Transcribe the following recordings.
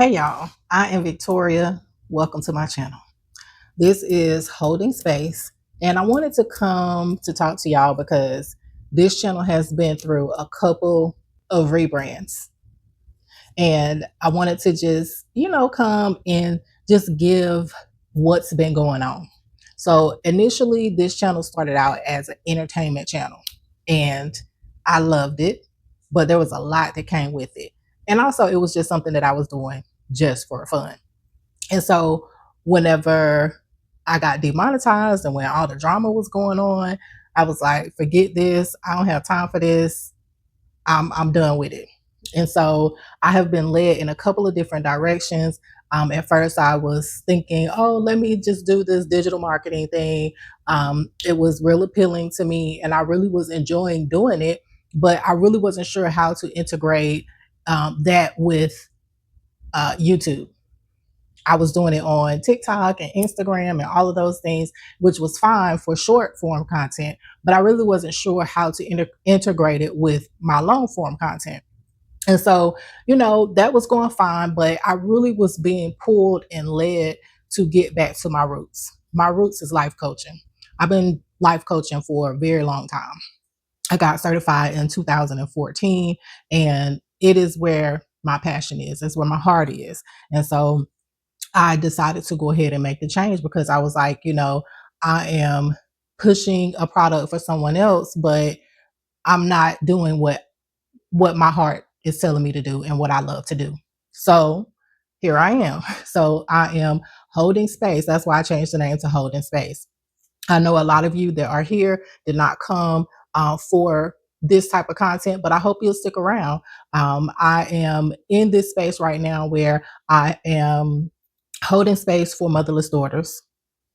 Hey y'all, I am Victoria. Welcome to my channel. This is Holding Space, and I wanted to come to talk to y'all because this channel has been through a couple of rebrands, and I wanted to just, come and just give what's been going on. So, initially, this channel started out as an entertainment channel, and I loved it, but there was a lot that came with it. And also, it was just something that I was doing just for fun. And so whenever I got demonetized and when all the drama was going on, I was like, forget this. I don't have time for this. I'm done with it. And so I have been led in a couple of different directions. At first, I was thinking, oh, let me just do this digital marketing thing. It was real appealing to me, and I really was enjoying doing it, but I really wasn't sure how to integrate that with YouTube. I was doing it on TikTok and Instagram and all of those things, which was fine for short form content, but I really wasn't sure how to integrate it with my long form content. And so, that was going fine, but I really was being pulled and led to get back to my roots. My roots is life coaching. I've been life coaching for a very long time. I got certified in 2014, and it is where my passion is, it's where my heart is. And so I decided to go ahead and make the change because I was like, I am pushing a product for someone else, but I'm not doing what my heart is telling me to do and what I love to do. So here I am. So I am holding space. That's why I changed the name to Holding Space. I know a lot of you that are here did not come for this type of content, but I hope you'll stick around. I am in this space right now where I am holding space for motherless daughters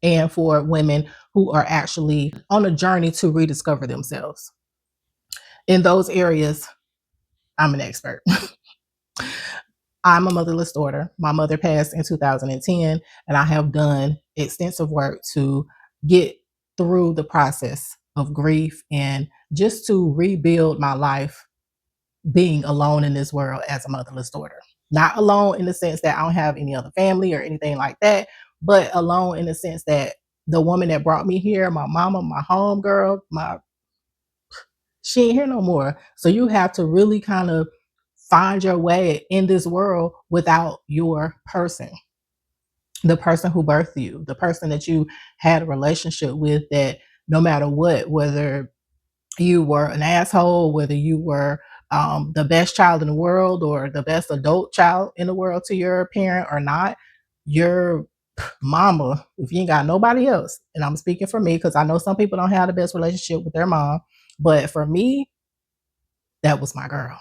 and for women who are actually on a journey to rediscover themselves. In those areas, I'm an expert. I'm a motherless daughter. My mother passed in 2010, and I have done extensive work to get through the process of grief and just to rebuild my life being alone in this world as a motherless daughter. Not alone in the sense that I don't have any other family or anything like that, but alone in the sense that the woman that brought me here, my mama, my home girl, she ain't here no more. So you have to really kind of find your way in this world without your person, the person who birthed you, the person that you had a relationship with, that no matter what, whether you were an asshole, whether you were the best child in the world or the best adult child in the world to your parent or not, your mama, if you ain't got nobody else, and I'm speaking for me because I know some people don't have the best relationship with their mom, but for me, that was my girl.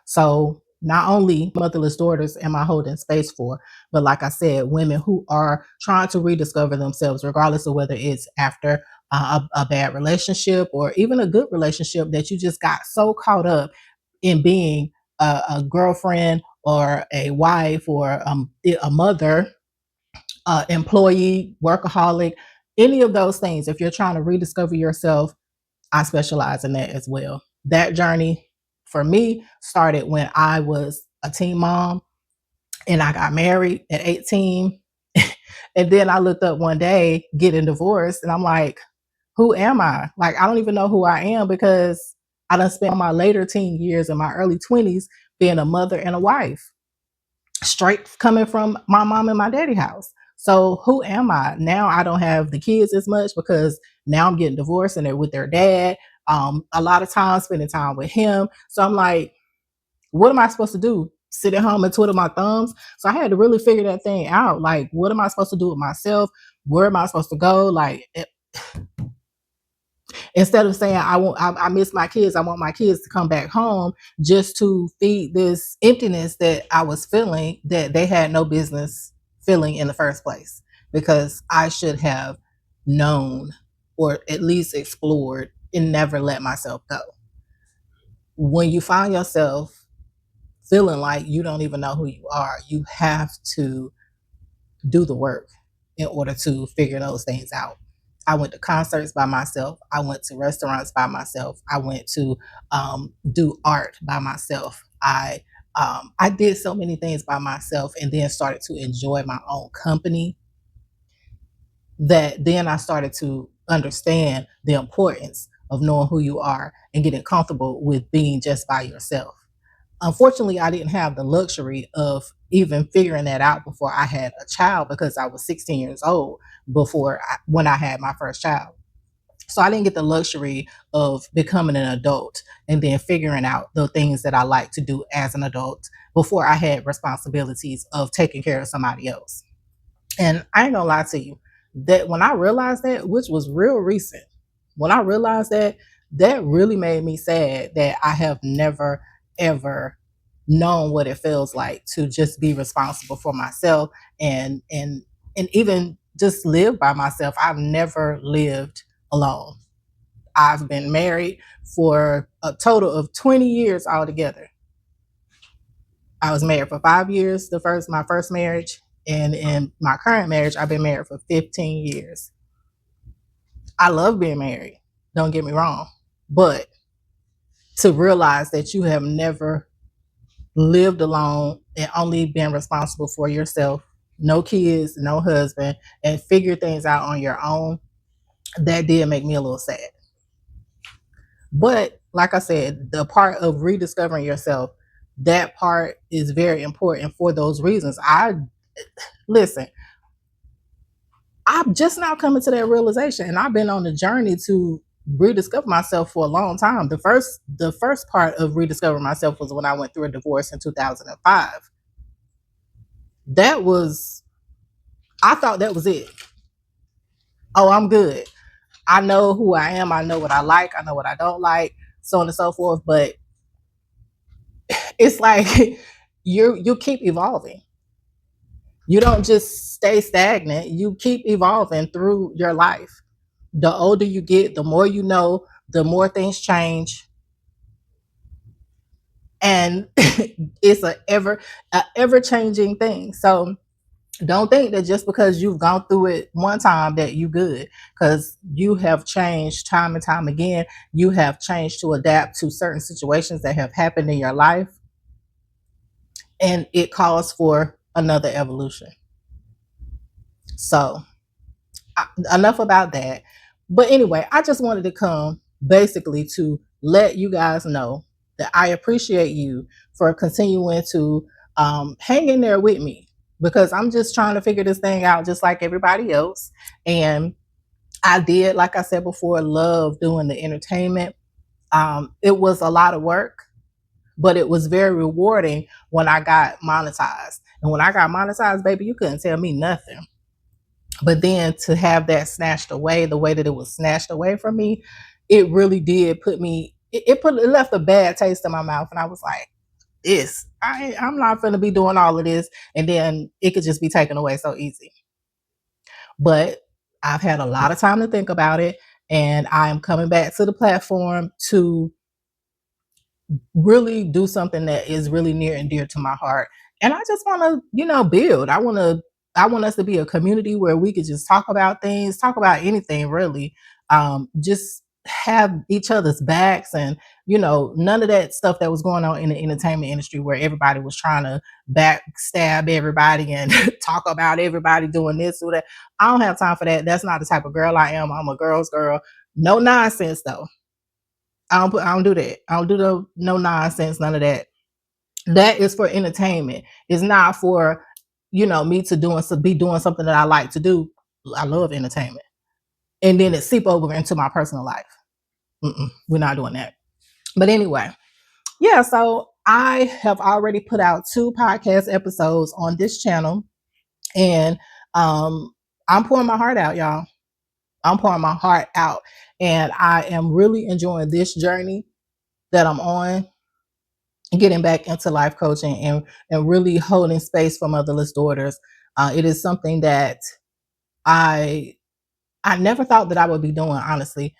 So not only motherless daughters am I holding space for, but like I said, women who are trying to rediscover themselves, regardless of whether it's after a bad relationship or even a good relationship that you just got so caught up in being a girlfriend or a wife or a mother, employee, workaholic, any of those things. If you're trying to rediscover yourself, I specialize in that as well. That journey for me started when I was a teen mom and I got married at 18. And then I looked up one day getting divorced and I'm like, who am I? Like, I don't even know who I am because I done spent my later teen years and my early 20s being a mother and a wife, straight coming from my mom and my daddy house. So who am I? Now I don't have the kids as much because now I'm getting divorced and they're with their dad. A lot of time spending time with him. So I'm like, what am I supposed to do? Sit at home and twiddle my thumbs? So I had to really figure that thing out. Like, what am I supposed to do with myself? Where am I supposed to go? Like, instead of saying I miss my kids, I want my kids to come back home just to feed this emptiness that I was feeling that they had no business feeling in the first place, because I should have known or at least explored and never let myself go. When you find yourself feeling like you don't even know who you are, you have to do the work in order to figure those things out. I went to concerts by myself. I went to restaurants by myself. I went to do art by myself. I I did so many things by myself and then started to enjoy my own company, that then I started to understand the importance of knowing who you are and getting comfortable with being just by yourself. Unfortunately, I didn't have the luxury of even figuring that out before I had a child, because I was 16 years old when I had my first child. So I didn't get the luxury of becoming an adult and then figuring out the things that I like to do as an adult before I had responsibilities of taking care of somebody else. And I ain't gonna lie to you, that when I realized that, which was real recent, when I realized that, that really made me sad that I have never ever known what it feels like to just be responsible for myself, and even just live by myself. I've never lived alone. I've been married for a total of 20 years altogether. I was married for 5 years, my first marriage, and in my current marriage, I've been married for 15 years. I love being married, don't get me wrong, but to realize that you have never lived alone and only been responsible for yourself, no kids, no husband, and figure things out on your own, that did make me a little sad. But like I said, the part of rediscovering yourself, that part is very important for those reasons. I listen, I'm just now coming to that realization, and I've been on the journey to rediscover myself for a long time. The first part of rediscovering myself was when I went through a divorce in 2005. That was I thought that was it. Oh, I'm good. I know who I am. I know what I like. I know what I don't like, so on and so forth. But it's like you keep evolving. You don't just stay stagnant. You keep evolving through your life. The older you get, the more you know, the more things change, and it's a ever changing thing. So don't think that just because you've gone through it one time that you good, because you have changed time and time again. You have changed to adapt to certain situations that have happened in your life, and it calls for another evolution. So enough about that. But anyway, I just wanted to come basically to let you guys know that I appreciate you for continuing to hang in there with me, because I'm just trying to figure this thing out just like everybody else. And I did, like I said before, love doing the entertainment. It was a lot of work, but it was very rewarding when I got monetized. And when I got monetized, baby, you couldn't tell me nothing. But then to have that snatched away the way that it was snatched away from me, it really did put me it left a bad taste in my mouth, and I was like, I'm not gonna be doing all of this, and then it could just be taken away so easy. But I've had a lot of time to think about it, and I'm coming back to the platform to really do something that is really near and dear to my heart. And I just want to, build. I want us to be a community where we could just talk about things, talk about anything really. Just have each other's backs, and none of that stuff that was going on in the entertainment industry where everybody was trying to backstab everybody and talk about everybody doing this or that. I don't have time for that. That's not the type of girl I am. I'm a girl's girl. No nonsense though. I don't do that. I don't do no nonsense, none of that. That is for entertainment. It's not for, me to be doing something that I like to do. I love entertainment. And then it seep over into my personal life. We're not doing that. But anyway, yeah, so I have already put out 2 podcast episodes on this channel, and I'm pouring my heart out, y'all. I'm pouring my heart out, and I am really enjoying this journey that I'm on, getting back into life coaching, and really holding space for motherless daughters. It is something that I I never thought that I would be doing. Honestly,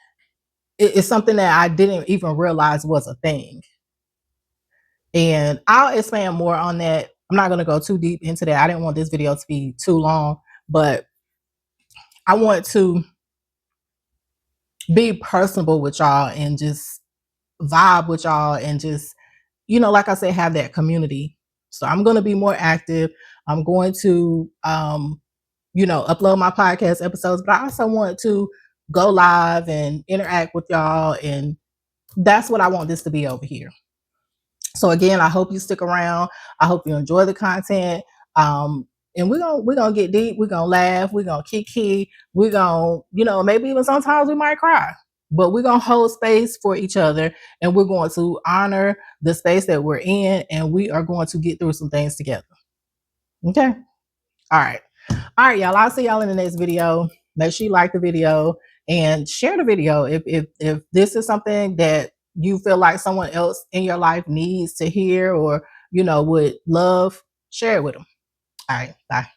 it's something that I didn't even realize was a thing, and I'll expand more on that. I'm not going to go too deep into that. I didn't want this video to be too long, but I want to be personable with y'all and just vibe with y'all and just like I said, have that community. So I'm going to be more active. I'm going to, upload my podcast episodes, but I also want to go live and interact with y'all. And that's what I want this to be over here. So again, I hope you stick around. I hope you enjoy the content. And we're gonna get deep. We're gonna laugh. We're gonna kiki. We're gonna, maybe even sometimes we might cry. But we're gonna hold space for each other, and we're going to honor the space that we're in, and we are going to get through some things together. Okay. All right. All right, y'all. I'll see y'all in the next video. Make sure you like the video and share the video if this is something that you feel like someone else in your life needs to hear or would love. Share it with them. All right, bye.